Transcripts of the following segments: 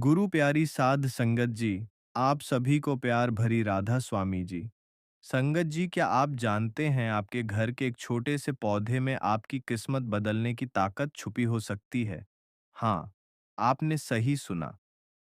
गुरु प्यारी साध संगत जी, आप सभी को प्यार भरी राधा स्वामी जी। संगत जी, क्या आप जानते हैं आपके घर के एक छोटे से पौधे में आपकी किस्मत बदलने की ताकत छुपी हो सकती है? हाँ, आपने सही सुना।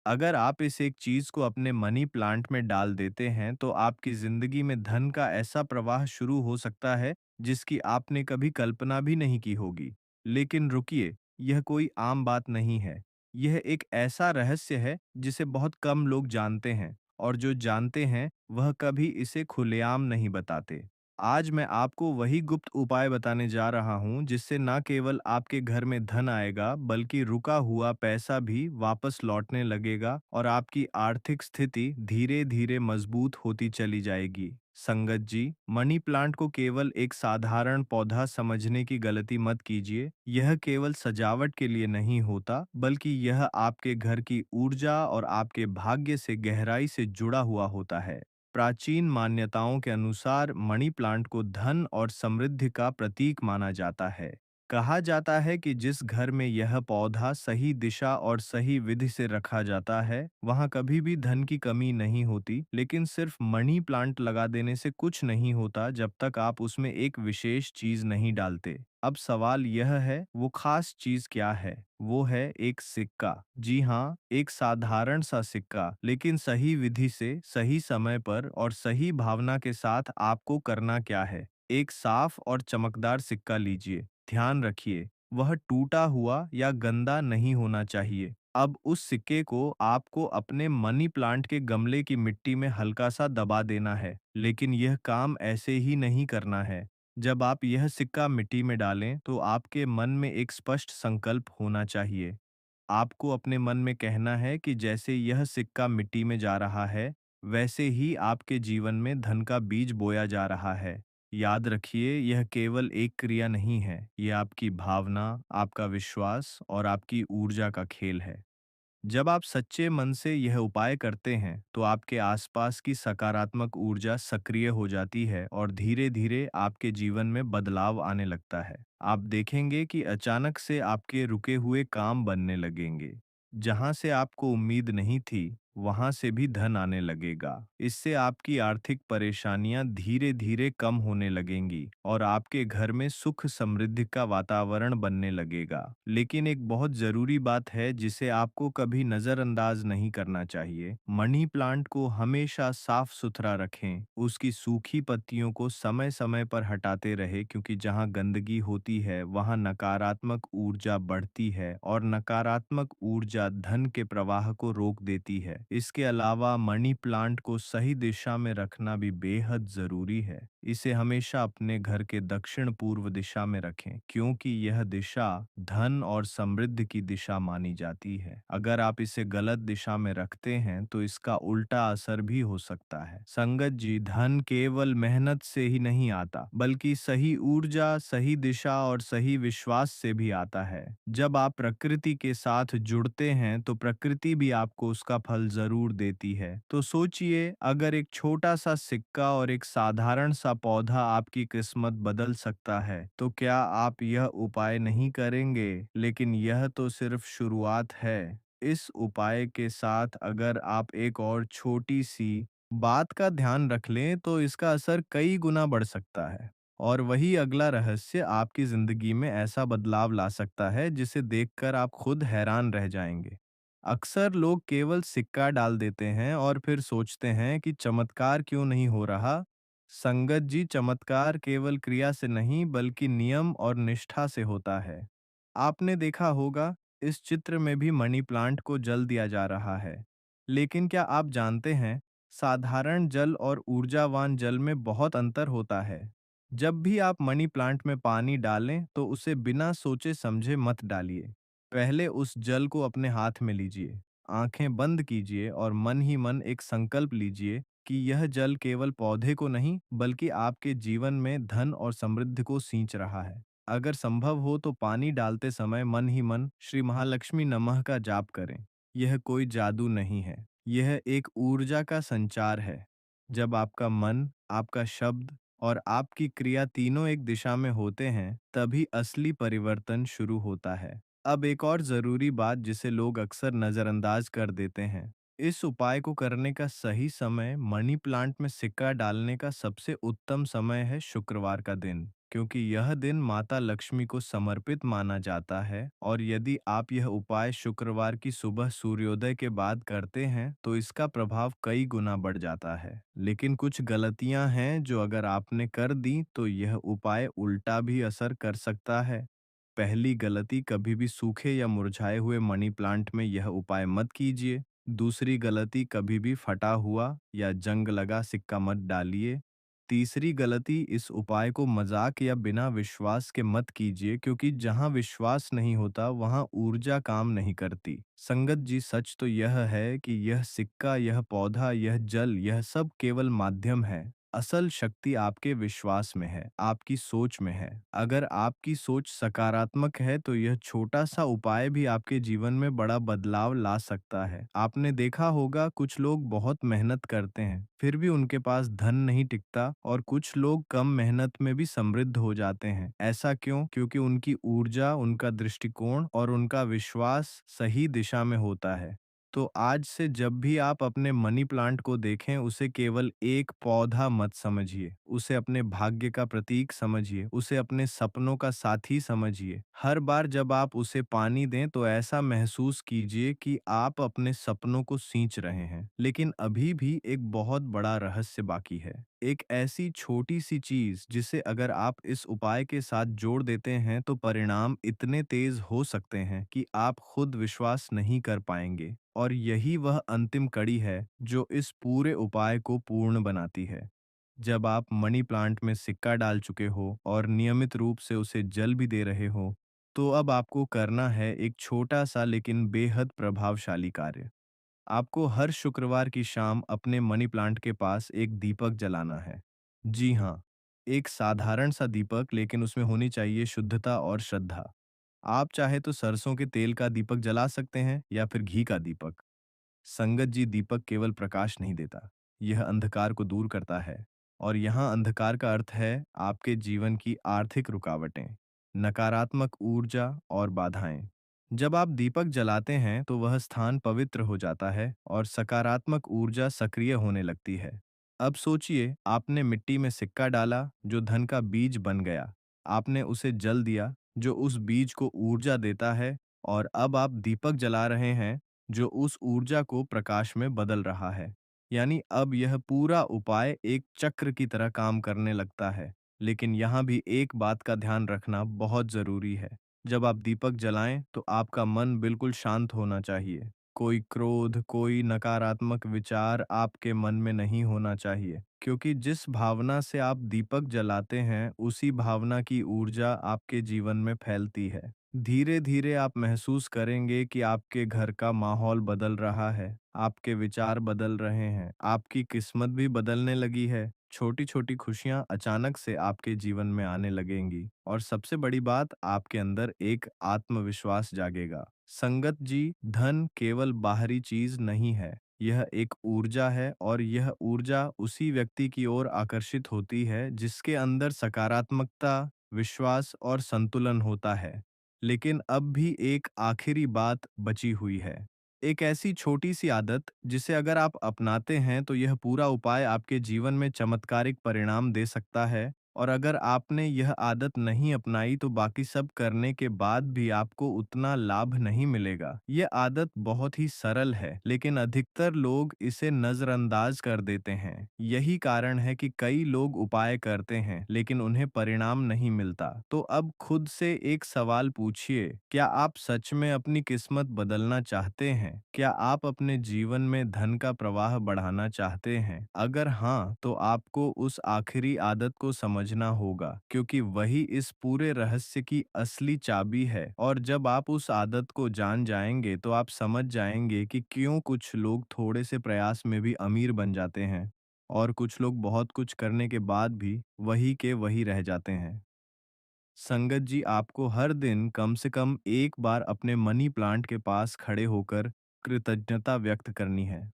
अगर आप इस एक चीज को अपने मनी प्लांट में डाल देते हैं तो आपकी जिंदगी में धन का ऐसा प्रवाह शुरू हो सकता है जिसकी आपने कभी कल्पना भी नहीं की होगी। लेकिन रुकिए, यह कोई आम बात नहीं है। यह एक ऐसा रहस्य है जिसे बहुत कम लोग जानते हैं, और जो जानते हैं वह कभी इसे खुलेआम नहीं बताते। आज मैं आपको वही गुप्त उपाय बताने जा रहा हूं जिससे न केवल आपके घर में धन आएगा बल्कि रुका हुआ पैसा भी वापस लौटने लगेगा और आपकी आर्थिक स्थिति धीरे धीरे मजबूत होती चली जाएगी। संगत जी, मनी प्लांट को केवल एक साधारण पौधा समझने की गलती मत कीजिए। यह केवल सजावट के लिए नहीं होता, बल्कि यह आपके घर की ऊर्जा और आपके भाग्य से गहराई से जुड़ा हुआ होता है। प्राचीन मान्यताओं के अनुसार मणि प्लांट को धन और समृद्धि का प्रतीक माना जाता है। कहा जाता है कि जिस घर में यह पौधा सही दिशा और सही विधि से रखा जाता है, वहां कभी भी धन की कमी नहीं होती। लेकिन सिर्फ मनी प्लांट लगा देने से कुछ नहीं होता जब तक आप उसमें एक विशेष चीज नहीं डालते। अब सवाल यह है, वो खास चीज क्या है? वो है एक सिक्का। जी हाँ, एक साधारण सा सिक्का, लेकिन सही विधि से, सही समय पर और सही भावना के साथ आपको करना क्या है? एक साफ और चमकदार सिक्का लीजिए। ध्यान रखिए, वह टूटा हुआ या गंदा नहीं होना चाहिए। अब उस सिक्के को आपको अपने मनी प्लांट के गमले की मिट्टी में हल्का सा दबा देना है। लेकिन यह काम ऐसे ही नहीं करना है। जब आप यह सिक्का मिट्टी में डालें तो आपके मन में एक स्पष्ट संकल्प होना चाहिए। आपको अपने मन में कहना है कि जैसे यह सिक्का मिट्टी में जा रहा है, वैसे ही आपके जीवन में धन का बीज बोया जा रहा है। याद रखिए, यह केवल एक क्रिया नहीं है, यह आपकी भावना, आपका विश्वास और आपकी ऊर्जा का खेल है। जब आप सच्चे मन से यह उपाय करते हैं, तो आपके आसपास की सकारात्मक ऊर्जा सक्रिय हो जाती है और धीरे-धीरे आपके जीवन में बदलाव आने लगता है। आप देखेंगे कि अचानक से आपके रुके हुए काम बनने लगेंगे। जहां से आपको उम्मीद नहीं थी, वहां से भी धन आने लगेगा। इससे आपकी आर्थिक परेशानियां धीरे-धीरे कम होने लगेंगी और आपके घर में सुख समृद्धि का वातावरण बनने लगेगा। लेकिन एक बहुत जरूरी बात है जिसे आपको कभी नजरअंदाज नहीं करना चाहिए। मनी प्लांट को हमेशा साफ सुथरा रखें। उसकी सूखी पत्तियों को समय समय पर हटाते रहे, क्योंकि जहां गंदगी होती है वहां नकारात्मक ऊर्जा बढ़ती है और नकारात्मक ऊर्जा धन के प्रवाह को रोक देती है। इसके अलावा मनी प्लांट को सही दिशा में रखना भी बेहद जरूरी है। इसे हमेशा अपने घर के दक्षिण पूर्व दिशा में रखें, क्योंकि यह दिशा धन और समृद्धि की दिशा मानी जाती है। अगर आप इसे गलत दिशा में रखते हैं तो इसका उल्टा असर भी हो सकता है। संगत जी, धन केवल मेहनत से ही नहीं आता, बल्कि सही ऊर्जा, सही दिशा और सही विश्वास से भी आता है। जब आप प्रकृति के साथ जुड़ते हैं तो प्रकृति भी आपको उसका फल जरूर देती है। तो सोचिए, अगर एक छोटा सा सिक्का और एक साधारण सा पौधा आपकी किस्मत बदल सकता है, तो क्या आप यह उपाय नहीं करेंगे? लेकिन यह तो सिर्फ शुरुआत है। इस उपाय के साथ अगर आप एक और छोटी सी बात का ध्यान रख लें तो इसका असर कई गुना बढ़ सकता है। और वही अगला रहस्य आपकी जिंदगी में ऐसा बदलाव ला सकता है जिसे देखकर आप खुद हैरान रह जाएंगे। अक्सर लोग केवल सिक्का डाल देते हैं और फिर सोचते हैं कि चमत्कार क्यों नहीं हो रहा। संगत जी, चमत्कार केवल क्रिया से नहीं बल्कि नियम और निष्ठा से होता है। आपने देखा होगा, इस चित्र में भी मनी प्लांट को जल दिया जा रहा है। लेकिन क्या आप जानते हैं, साधारण जल और ऊर्जावान जल में बहुत अंतर होता है। जब भी आप मनी प्लांट में पानी डालें तो उसे बिना सोचे समझे मत डालिए। पहले उस जल को अपने हाथ में लीजिए, आंखें बंद कीजिए और मन ही मन एक संकल्प लीजिए कि यह जल केवल पौधे को नहीं बल्कि आपके जीवन में धन और समृद्धि को सींच रहा है। अगर संभव हो तो पानी डालते समय मन ही मन श्री महालक्ष्मी नमः का जाप करें। यह कोई जादू नहीं है, यह एक ऊर्जा का संचार है। जब आपका मन, आपका शब्द और आपकी क्रिया तीनों एक दिशा में होते हैं, तभी असली परिवर्तन शुरू होता है। अब एक और ज़रूरी बात जिसे लोग अक्सर नज़रअंदाज कर देते हैं। इस उपाय को करने का सही समय मनी प्लांट में सिक्का डालने का सबसे उत्तम समय है शुक्रवार का दिन, क्योंकि यह दिन माता लक्ष्मी को समर्पित माना जाता है और यदि आप यह उपाय शुक्रवार की सुबह सूर्योदय के बाद करते हैं, तो इसका प्रभाव कई गुना बढ़ जाता है। लेकिन कुछ गलतियां हैं जो अगर आपने कर दी, तो यह उपाय उल्टा भी असर कर सकता है। पहली गलती, कभी भी सूखे या मुरझाए हुए मनी प्लांट में यह उपाय मत कीजिए। दूसरी गलती, कभी भी फटा हुआ या जंग लगा सिक्का मत डालिए। तीसरी गलती, इस उपाय को मजाक या बिना विश्वास के मत कीजिए, क्योंकि जहां विश्वास नहीं होता वहां ऊर्जा काम नहीं करती। संगत जी, सच तो यह है कि यह सिक्का, यह पौधा, यह जल, यह सब केवल माध्यम है। असल शक्ति आपके विश्वास में है, आपकी सोच में है। अगर आपकी सोच सकारात्मक है तो यह छोटा सा उपाय भी आपके जीवन में बड़ा बदलाव ला सकता है। आपने देखा होगा, कुछ लोग बहुत मेहनत करते हैं, फिर भी उनके पास धन नहीं टिकता, और कुछ लोग कम मेहनत में भी समृद्ध हो जाते हैं। ऐसा क्यों? क्योंकि उनकी ऊर्जा, उनका दृष्टिकोण और उनका विश्वास सही दिशा में होता है। तो आज से जब भी आप अपने मनी प्लांट को देखें, उसे केवल एक पौधा मत समझिए, उसे अपने भाग्य का प्रतीक समझिए, उसे अपने सपनों का साथी समझिए। हर बार जब आप उसे पानी दें, तो ऐसा महसूस कीजिए कि आप अपने सपनों को सींच रहे हैं। लेकिन अभी भी एक बहुत बड़ा रहस्य बाकी है। एक ऐसी छोटी सी चीज जिसे अगर आप इस उपाय के साथ जोड़ देते हैं, तो परिणाम इतने तेज हो सकते हैं कि आप खुद विश्वास नहीं कर पाएंगे। और यही वह अंतिम कड़ी है जो इस पूरे उपाय को पूर्ण बनाती है। जब आप मनी प्लांट में सिक्का डाल चुके हो और नियमित रूप से उसे जल भी दे रहे हो, तो अब आपको करना है एक छोटा सा लेकिन बेहद प्रभावशाली कार्य। आपको हर शुक्रवार की शाम अपने मनी प्लांट के पास एक दीपक जलाना है। जी हाँ, एक साधारण सा दीपक, लेकिन उसमें होनी चाहिए शुद्धता और श्रद्धा। आप चाहे तो सरसों के तेल का दीपक जला सकते हैं या फिर घी का दीपक। संगत जी, दीपक केवल प्रकाश नहीं देता, यह अंधकार को दूर करता है। और यहाँ अंधकार का अर्थ है आपके जीवन की आर्थिक रुकावटें, नकारात्मक ऊर्जा और बाधाएं। जब आप दीपक जलाते हैं, तो वह स्थान पवित्र हो जाता है और सकारात्मक ऊर्जा सक्रिय होने लगती है। अब सोचिए, आपने मिट्टी में सिक्का डाला जो धन का बीज बन गया। आपने उसे जल दिया जो उस बीज को ऊर्जा देता है, और अब आप दीपक जला रहे हैं जो उस ऊर्जा को प्रकाश में बदल रहा है। यानी अब यह पूरा उपाय एक चक्र की तरह काम करने लगता है। लेकिन यहाँ भी एक बात का ध्यान रखना बहुत जरूरी है। जब आप दीपक जलाएं, तो आपका मन बिल्कुल शांत होना चाहिए। कोई क्रोध, कोई नकारात्मक विचार आपके मन में नहीं होना चाहिए, क्योंकि जिस भावना से आप दीपक जलाते हैं, उसी भावना की ऊर्जा आपके जीवन में फैलती है। धीरे धीरे आप महसूस करेंगे कि आपके घर का माहौल बदल रहा है, आपके विचार बदल रहे हैं, आपकी किस्मत भी बदलने लगी है। छोटी छोटी खुशियां अचानक से आपके जीवन में आने लगेंगी, और सबसे बड़ी बात, आपके अंदर एक आत्मविश्वास जागेगा। संगत जी, धन केवल बाहरी चीज नहीं है, यह एक ऊर्जा है, और यह ऊर्जा उसी व्यक्ति की ओर आकर्षित होती है जिसके अंदर सकारात्मकता, विश्वास और संतुलन होता है। लेकिन अब भी एक आखिरी बात बची हुई है। एक ऐसी छोटी सी आदत जिसे अगर आप अपनाते हैं, तो यह पूरा उपाय आपके जीवन में चमत्कारिक परिणाम दे सकता है। और अगर आपने यह आदत नहीं अपनाई, तो बाकी सब करने के बाद भी आपको उतना लाभ नहीं मिलेगा। यह आदत बहुत ही सरल है, लेकिन अधिकतर लोग इसे नजरअंदाज कर देते हैं। यही कारण है कि कई लोग उपाय करते हैं, लेकिन उन्हें परिणाम नहीं मिलता। तो अब खुद से एक सवाल पूछिए, क्या आप सच में अपनी किस्मत बदलना चाहते हैं? क्या आप अपने जीवन में धन का प्रवाह बढ़ाना चाहते हैं? अगर हाँ, तो आपको उस आखिरी आदत को समझना होगा, क्योंकि वही इस पूरे रहस्य की असली चाबी है। और जब आप उस आदत को जान जाएंगे, तो आप समझ जाएंगे कि क्यों कुछ लोग थोड़े से प्रयास में भी अमीर बन जाते हैं, और कुछ लोग बहुत कुछ करने के बाद भी वही के वही रह जाते हैं। संगत जी, आपको हर दिन कम से कम एक बार अपने मनी प्लांट के पास खड़े होकर कृतज्ञता व्यक्त करनी है।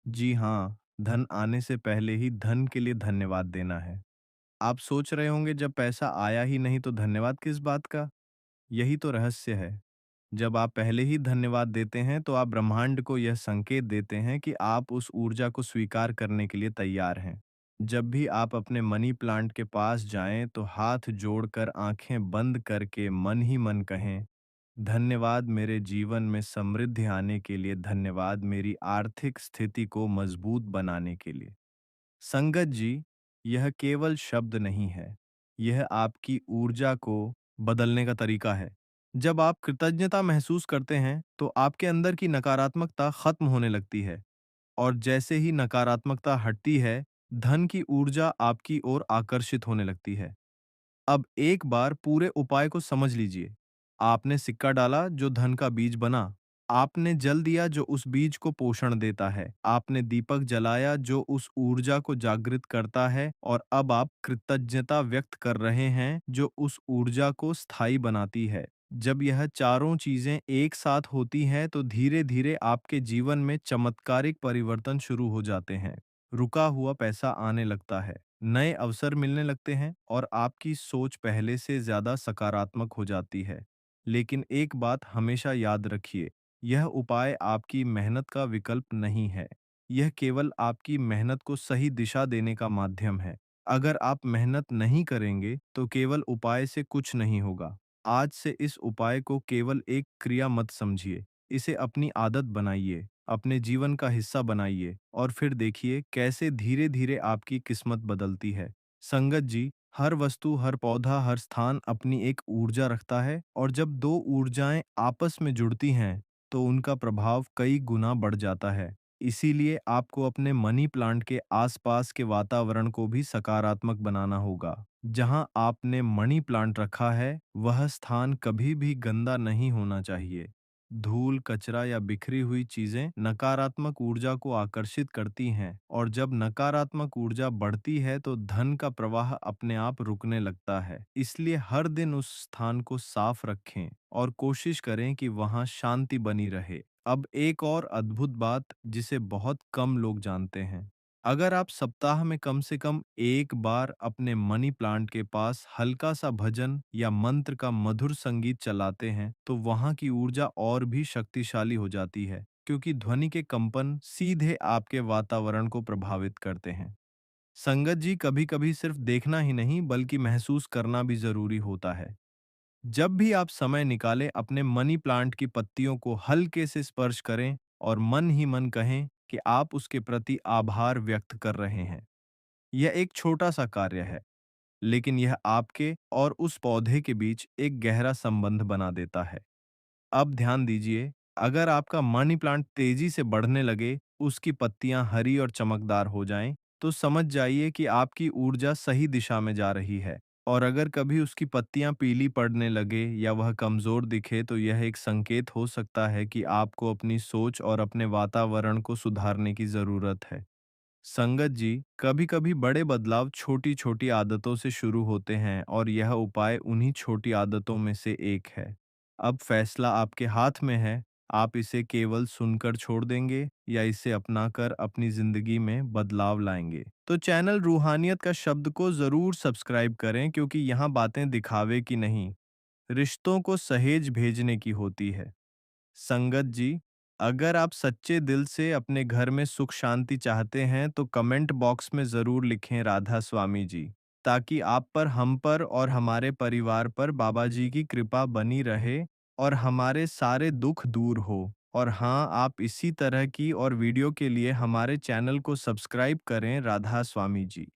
जी हाँ, धन आने से पहले ही धन के लिए धन्यवाद देना है। आप सोच रहे होंगे, जब पैसा आया ही नहीं तो धन्यवाद किस बात का? यही तो रहस्य है। जब आप पहले ही धन्यवाद देते हैं, तो आप ब्रह्मांड को यह संकेत देते हैं कि आप उस ऊर्जा को स्वीकार करने के लिए तैयार हैं। जब भी आप अपने मनी प्लांट के पास जाएं, तो हाथ जोड़कर आंखें बंद करके मन ही मन कहें, धन्यवाद मेरे जीवन में समृद्धि आने के लिए, धन्यवाद मेरी आर्थिक स्थिति को मजबूत बनाने के लिए। संगत जी, यह केवल शब्द नहीं है, यह आपकी ऊर्जा को बदलने का तरीका है। जब आप कृतज्ञता महसूस करते हैं, तो आपके अंदर की नकारात्मकता खत्म होने लगती है, और जैसे ही नकारात्मकता हटती है, धन की ऊर्जा आपकी ओर आकर्षित होने लगती है। अब एक बार पूरे उपाय को समझ लीजिए। आपने सिक्का डाला जो धन का बीज बना। आपने जल दिया जो उस बीज को पोषण देता है। आपने दीपक जलाया जो उस ऊर्जा को जागृत करता है, और अब आप कृतज्ञता व्यक्त कर रहे हैं जो उस ऊर्जा को स्थायी बनाती है। जब यह चारों चीजें एक साथ होती हैं, तो धीरे-धीरे आपके जीवन में चमत्कारिक परिवर्तन शुरू हो जाते हैं। रुका हुआ पैसा आने लगता है, नए अवसर मिलने लगते हैं, और आपकी सोच पहले से ज्यादा सकारात्मक हो जाती है। लेकिन एक बात हमेशा याद रखिए, यह उपाय आपकी मेहनत का विकल्प नहीं है। यह केवल आपकी मेहनत को सही दिशा देने का माध्यम है। अगर आप मेहनत नहीं करेंगे, तो केवल उपाय से कुछ नहीं होगा। आज से इस उपाय को केवल एक क्रिया मत समझिए, इसे अपनी आदत बनाइए, अपने जीवन का हिस्सा बनाइए, और फिर देखिए कैसे धीरे-धीरे आपकी किस्मत बदलती है। संगत जी, हर वस्तु, हर पौधा, हर स्थान अपनी एक ऊर्जा रखता है, और जब दो ऊर्जाएं आपस में जुड़ती हैं, तो उनका प्रभाव कई गुना बढ़ जाता है। इसीलिए आपको अपने मनी प्लांट के आसपास के वातावरण को भी सकारात्मक बनाना होगा। जहां आपने मनी प्लांट रखा है, वह स्थान कभी भी गंदा नहीं होना चाहिए। धूल, कचरा या बिखरी हुई चीजें नकारात्मक ऊर्जा को आकर्षित करती हैं, और जब नकारात्मक ऊर्जा बढ़ती है, तो धन का प्रवाह अपने आप रुकने लगता है। इसलिए हर दिन उस स्थान को साफ रखें और कोशिश करें कि वहां शांति बनी रहे। अब एक और अद्भुत बात जिसे बहुत कम लोग जानते हैं, अगर आप सप्ताह में कम से कम एक बार अपने मनी प्लांट के पास हल्का सा भजन या मंत्र का मधुर संगीत चलाते हैं, तो वहां की ऊर्जा और भी शक्तिशाली हो जाती है, क्योंकि ध्वनि के कंपन सीधे आपके वातावरण को प्रभावित करते हैं। संगत जी, कभी-कभी सिर्फ देखना ही नहीं, बल्कि महसूस करना भी जरूरी होता है। जब भी आप समय निकालें, अपने मनी प्लांट की पत्तियों को हल्के से स्पर्श करें, और मन ही मन कहें कि आप उसके प्रति आभार व्यक्त कर रहे हैं। यह एक छोटा सा कार्य है, लेकिन यह आपके और उस पौधे के बीच एक गहरा संबंध बना देता है। अब ध्यान दीजिए, अगर आपका मनी प्लांट तेजी से बढ़ने लगे, उसकी पत्तियां हरी और चमकदार हो जाएं, तो समझ जाइए कि आपकी ऊर्जा सही दिशा में जा रही है। और अगर कभी उसकी पत्तियां पीली पड़ने लगे या वह कमजोर दिखे, तो यह एक संकेत हो सकता है कि आपको अपनी सोच और अपने वातावरण को सुधारने की जरूरत है। संगत जी, कभी-कभी बड़े बदलाव छोटी-छोटी आदतों से शुरू होते हैं, और यह उपाय उन्हीं छोटी आदतों में से एक है। अब फैसला आपके हाथ में है, आप इसे केवल सुनकर छोड़ देंगे या इसे अपनाकर अपनी जिंदगी में बदलाव लाएंगे। तो चैनल रूहानियत का शब्द को जरूर सब्सक्राइब करें, क्योंकि यहाँ बातें दिखावे की नहीं, रिश्तों को सहेज भेजने की होती है। संगत जी, अगर आप सच्चे दिल से अपने घर में सुख शांति चाहते हैं, तो कमेंट बॉक्स में ज़रूर लिखें राधा स्वामी जी, ताकि आप पर, हम पर और हमारे परिवार पर बाबा जी की कृपा बनी रहे, और हमारे सारे दुख दूर हो। और हाँ, आप इसी तरह की और वीडियो के लिए हमारे चैनल को सब्सक्राइब करें राधा स्वामी जी।